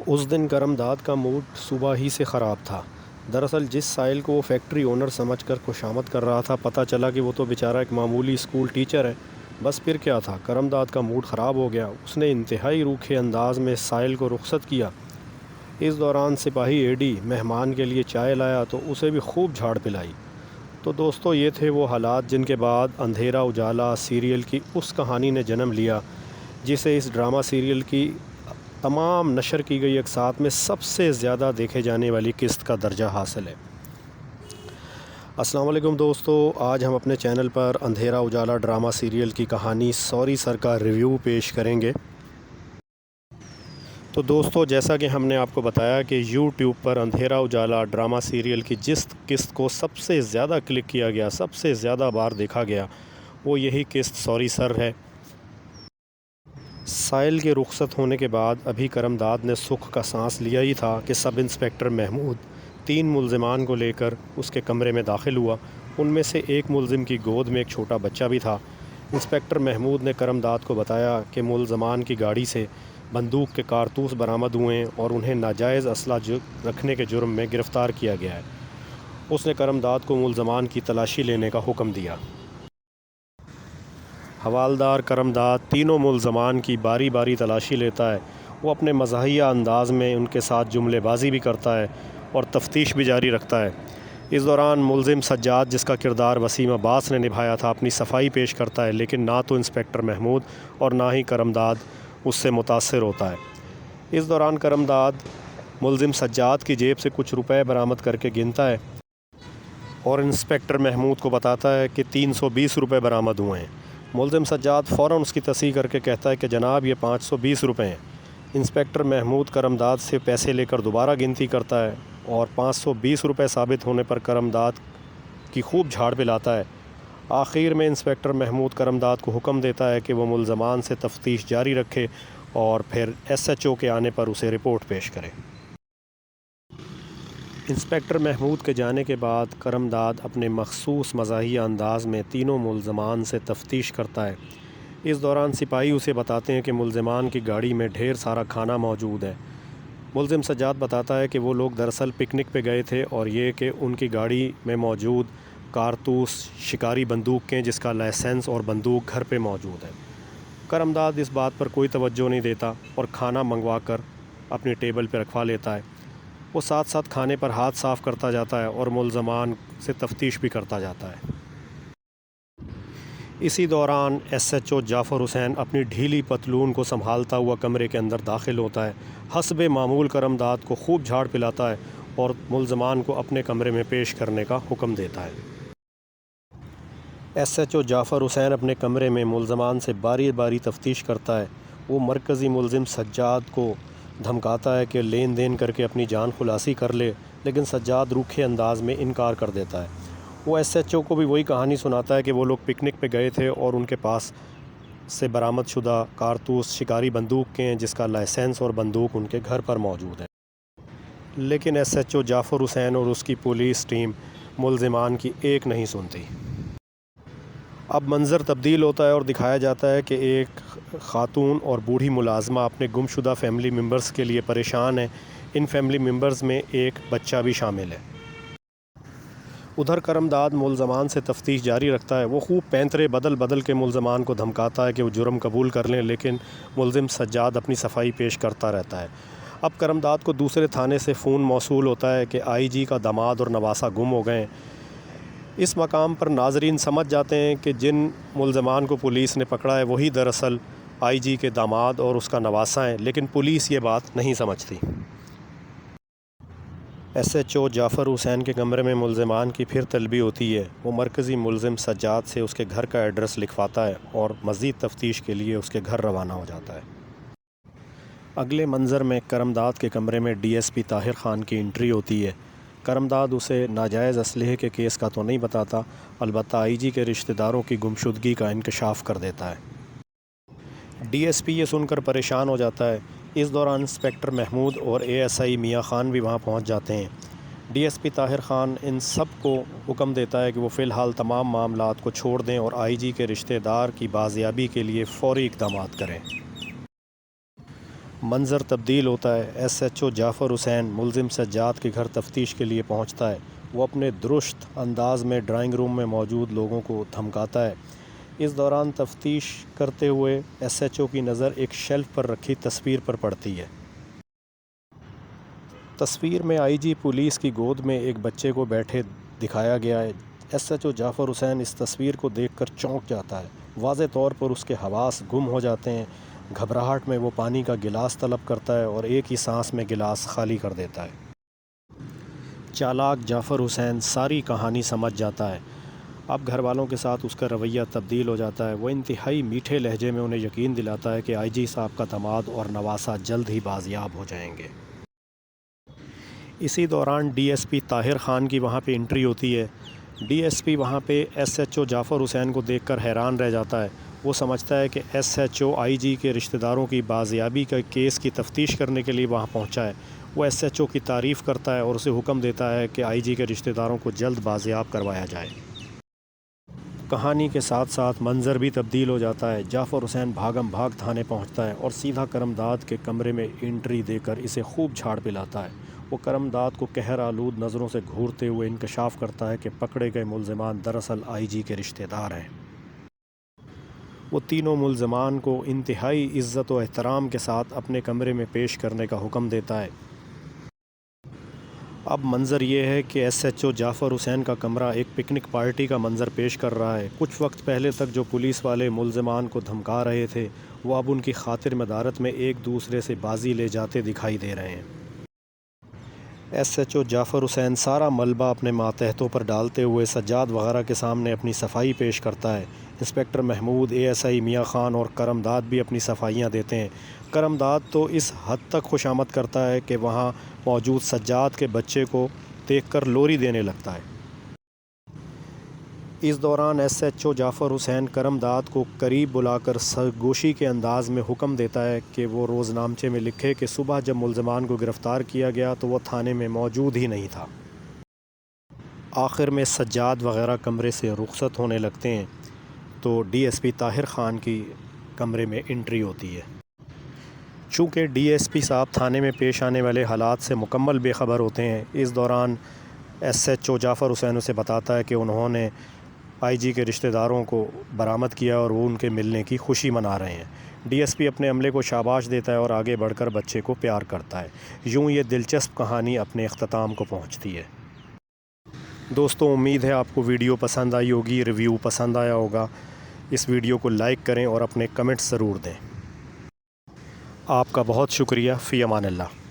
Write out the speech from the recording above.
اس دن کرم داد کا موڈ صبح ہی سے خراب تھا۔ دراصل جس سائل کو وہ فیکٹری اونر سمجھ کر خوشامد کر رہا تھا، پتہ چلا کہ وہ تو بیچارہ ایک معمولی اسکول ٹیچر ہے۔ بس پھر کیا تھا، کرم داد کا موڈ خراب ہو گیا۔ اس نے انتہائی روکھے انداز میں سائل کو رخصت کیا۔ اس دوران سپاہی ایڈی مہمان کے لیے چائے لایا تو اسے بھی خوب جھاڑ پلائی۔ تو دوستو، یہ تھے وہ حالات جن کے بعد اندھیرا اجالا سیریل کی اس کہانی نے جنم لیا جسے اس ڈرامہ سیریل کی تمام نشر کی گئی اقساط میں سب سے زیادہ دیکھے جانے والی قسط کا درجہ حاصل ہے۔ السلام علیکم دوستو، آج ہم اپنے چینل پر اندھیرا اجالا ڈرامہ سیریل کی کہانی سوری سر کا ریویو پیش کریں گے۔ تو دوستو، جیسا کہ ہم نے آپ کو بتایا کہ یوٹیوب پر اندھیرا اجالا ڈرامہ سیریل کی جس قسط کو سب سے زیادہ کلک کیا گیا، سب سے زیادہ بار دیکھا گیا، وہ یہی قسط سوری سر ہے۔ سائل کے رخصت ہونے کے بعد ابھی کرم داد نے سکھ کا سانس لیا ہی تھا کہ سب انسپکٹر محمود 3 ملزمان کو لے کر اس کے کمرے میں داخل ہوا۔ ان میں سے ایک ملزم کی گود میں ایک چھوٹا بچہ بھی تھا۔ انسپکٹر محمود نے کرم داد کو بتایا کہ ملزمان کی گاڑی سے بندوق کے کارتوس برآمد ہوئے ہیں اور انہیں ناجائز اسلحہ رکھنے کے جرم میں گرفتار کیا گیا ہے۔ اس نے کرم داد کو ملزمان کی تلاشی لینے کا حکم دیا۔ حوالدار کرم داد تینوں ملزمان کی باری باری تلاشی لیتا ہے۔ وہ اپنے مزاحیہ انداز میں ان کے ساتھ جملے بازی بھی کرتا ہے اور تفتیش بھی جاری رکھتا ہے۔ اس دوران ملزم سجاد، جس کا کردار وسیم عباس نے نبھایا تھا، اپنی صفائی پیش کرتا ہے، لیکن نہ تو انسپکٹر محمود اور نہ ہی کرم داد اس سے متاثر ہوتا ہے۔ اس دوران کرم داد ملزم سجاد کی جیب سے کچھ روپے برآمد کر کے گنتا ہے اور انسپکٹر محمود کو بتاتا ہے کہ 320 روپے برآمد ہوئے ہیں۔ ملزم سجاد فوراً اس کی تصحیح کر کے کہتا ہے کہ جناب، یہ 520 روپے ہیں۔ انسپکٹر محمود کرم داد سے پیسے لے کر دوبارہ گنتی کرتا ہے اور 520 روپے ثابت ہونے پر کرم داد کی خوب جھاڑ پلاتا ہے۔ آخر میں انسپکٹر محمود کرم داد کو حکم دیتا ہے کہ وہ ملزمان سے تفتیش جاری رکھے اور پھر SHO کے آنے پر اسے رپورٹ پیش کرے۔ انسپکٹر محمود کے جانے کے بعد کرم داد اپنے مخصوص مزاحیہ انداز میں تینوں ملزمان سے تفتیش کرتا ہے۔ اس دوران سپاہی اسے بتاتے ہیں کہ ملزمان کی گاڑی میں ڈھیر سارا کھانا موجود ہے۔ ملزم سجاد بتاتا ہے کہ وہ لوگ دراصل پکنک پہ گئے تھے اور یہ کہ ان کی گاڑی میں موجود کارتوس شکاری بندوق جس کا لائسنس اور بندوق گھر پہ موجود ہے۔ کرم داد اس بات پر کوئی توجہ نہیں دیتا اور کھانا منگوا کر اپنی ٹیبل پہ رکھوا لیتا ہے۔ وہ ساتھ ساتھ کھانے پر ہاتھ صاف کرتا جاتا ہے اور ملزمان سے تفتیش بھی کرتا جاتا ہے۔ اسی دوران SHO جعفر حسین اپنی ڈھیلی پتلون کو سنبھالتا ہوا کمرے کے اندر داخل ہوتا ہے۔ حسب معمول کرم داد کو خوب جھاڑ پلاتا ہے اور ملزمان کو اپنے کمرے میں پیش کرنے کا حکم دیتا ہے۔ SHO جعفر حسین اپنے کمرے میں ملزمان سے باری باری تفتیش کرتا ہے۔ وہ مرکزی ملزم سجاد کو دھمکاتا ہے کہ لین دین کر کے اپنی جان خلاصی کر لے، لیکن سجاد روکھے انداز میں انکار کر دیتا ہے۔ وہ SHO کو بھی وہی کہانی سناتا ہے کہ وہ لوگ پکنک پہ گئے تھے اور ان کے پاس سے برآمد شدہ کارتوس شکاری بندوق کے ہیں جس کا لائسنس اور بندوق ان کے گھر پر موجود ہے۔ لیکن SHO جعفر حسین اور اس کی پولیس ٹیم ملزمان کی ایک نہیں سنتی۔ اب منظر تبدیل ہوتا ہے اور دکھایا جاتا ہے کہ ایک خاتون اور بوڑھی ملازمہ اپنے گمشدہ فیملی ممبرز کے لیے پریشان ہیں۔ ان فیملی ممبرز میں ایک بچہ بھی شامل ہے۔ ادھر کرم داد ملزمان سے تفتیش جاری رکھتا ہے۔ وہ خوب پینترے بدل بدل کے ملزمان کو دھمکاتا ہے کہ وہ جرم قبول کر لیں، لیکن ملزم سجاد اپنی صفائی پیش کرتا رہتا ہے۔ اب کرم داد کو دوسرے تھانے سے فون موصول ہوتا ہے کہ IG کا داماد اور نواسہ گم ہو گئے ہیں۔ اس مقام پر ناظرین سمجھ جاتے ہیں کہ جن ملزمان کو پولیس نے پکڑا ہے وہی دراصل IG کے داماد اور اس کا نواسہ ہیں، لیکن پولیس یہ بات نہیں سمجھتی۔ SHO جعفر حسین کے کمرے میں ملزمان کی پھر طلبی ہوتی ہے۔ وہ مرکزی ملزم سجاد سے اس کے گھر کا ایڈریس لکھواتا ہے اور مزید تفتیش کے لیے اس کے گھر روانہ ہو جاتا ہے۔ اگلے منظر میں کرم داد کے کمرے میں DSP طاہر خان کی انٹری ہوتی ہے۔ کرم داد اسے ناجائز اسلحے کے کیس کا تو نہیں بتاتا، البتہ IG کے رشتہ داروں کی گمشدگی کا انکشاف کر دیتا ہے۔ DSP یہ سن کر پریشان ہو جاتا ہے۔ اس دوران انسپکٹر محمود اور ASI میاں خان بھی وہاں پہنچ جاتے ہیں۔ DSP طاہر خان ان سب کو حکم دیتا ہے کہ وہ فی الحال تمام معاملات کو چھوڑ دیں اور IG کے رشتہ دار کی بازیابی کے لیے فوری اقدامات کریں۔ منظر تبدیل ہوتا ہے۔ ایس ایچ او جعفر حسین ملزم سجاد کے گھر تفتیش کے لیے پہنچتا ہے۔ وہ اپنے درست انداز میں ڈرائنگ روم میں موجود لوگوں کو دھمکاتا ہے۔ اس دوران تفتیش کرتے ہوئے ایس ایچ او کی نظر ایک شیلف پر رکھی تصویر پر پڑتی ہے۔ تصویر میں آئی جی پولیس کی گود میں ایک بچے کو بیٹھے دکھایا گیا ہے۔ ایس ایچ او جعفر حسین اس تصویر کو دیکھ کر چونک جاتا ہے۔ واضح طور پر اس کے حواس گم ہو جاتے ہیں۔ گھبراہٹ میں وہ پانی کا گلاس طلب کرتا ہے اور ایک ہی سانس میں گلاس خالی کر دیتا ہے۔ چالاک جعفر حسین ساری کہانی سمجھ جاتا ہے۔ اب گھر والوں کے ساتھ اس کا رویہ تبدیل ہو جاتا ہے۔ وہ انتہائی میٹھے لہجے میں انہیں یقین دلاتا ہے کہ آئی جی صاحب کا داماد اور نواسہ جلد ہی بازیاب ہو جائیں گے۔ اسی دوران D S P Tahir Khan کی وہاں پہ انٹری ہوتی ہے۔ ڈی ایس پی وہاں پہ ایس ایچ او جعفر حسین کو دیکھ کر حیران رہ جاتا ہے۔ وہ سمجھتا ہے کہ ایس ایچ او آئی جی کے رشتہ داروں کی بازیابی کا کیس کی تفتیش کرنے کے لیے وہاں پہنچا ہے۔ وہ ایس ایچ او کی تعریف کرتا ہے اور اسے حکم دیتا ہے کہ آئی جی کے رشتہ داروں کو جلد بازیاب کروایا جائے۔ کہانی کے ساتھ ساتھ منظر بھی تبدیل ہو جاتا ہے۔ جعفر حسین بھاگم بھاگ تھانے پہنچتا ہے اور سیدھا کرمداد کے کمرے میں انٹری دے کر اسے خوب جھاڑ پلاتا ہے۔ وہ کرمداد کو قہر آلود نظروں سے گھورتے ہوئے انکشاف کرتا ہے کہ پکڑے گئے ملزمان دراصل آئی جی کے رشتہ دار ہیں۔ وہ تینوں ملزمان کو انتہائی عزت و احترام کے ساتھ اپنے کمرے میں پیش کرنے کا حکم دیتا ہے۔ اب منظر یہ ہے کہ ایس ایچ او جعفر حسین کا کمرہ ایک پکنک پارٹی کا منظر پیش کر رہا ہے۔ کچھ وقت پہلے تک جو پولیس والے ملزمان کو دھمکا رہے تھے وہ اب ان کی خاطر مدارت میں ایک دوسرے سے بازی لے جاتے دکھائی دے رہے ہیں۔ ایس ایچ او جعفر حسین سارا ملبہ اپنے ماتحتوں پر ڈالتے ہوئے سجاد وغیرہ کے سامنے اپنی صفائی پیش کرتا ہے۔ Inspector Mahmood, A S I Mian Khan اور کرمداد بھی اپنی صفائیاں دیتے ہیں۔ کرمداد تو اس حد تک خوشامد کرتا ہے کہ وہاں موجود سجاد کے بچے کو دیکھ کر لوری دینے لگتا ہے۔ اس دوران ایس ایچ او جعفر حسین کرمداد کو قریب بلا کر سرگوشی کے انداز میں حکم دیتا ہے کہ وہ روزنامچے میں لکھے کہ صبح جب ملزمان کو گرفتار کیا گیا تو وہ تھانے میں موجود ہی نہیں تھا۔ آخر میں سجاد وغیرہ کمرے سے رخصت ہونے لگتے ہیں تو D S P Tahir Khan کی کمرے میں انٹری ہوتی ہے۔ چونکہ ڈی ایس پی صاحب تھانے میں پیش آنے والے حالات سے مکمل بے خبر ہوتے ہیں، اس دوران ایس ایچ او جعفر حسین اسے بتاتا ہے کہ انہوں نے آئی جی کے رشتہ داروں کو برآمد کیا اور وہ ان کے ملنے کی خوشی منا رہے ہیں۔ ڈی ایس پی اپنے عملے کو شاباش دیتا ہے اور آگے بڑھ کر بچے کو پیار کرتا ہے۔ یوں یہ دلچسپ کہانی اپنے اختتام کو پہنچتی ہے۔ دوستوں، امید ہے آپ کو ویڈیو پسند آئی ہوگی، ریویو پسند آیا ہوگا۔ اس ویڈیو کو لائک کریں اور اپنے کمنٹس ضرور دیں۔ آپ کا بہت شکریہ۔ فی امان اللہ۔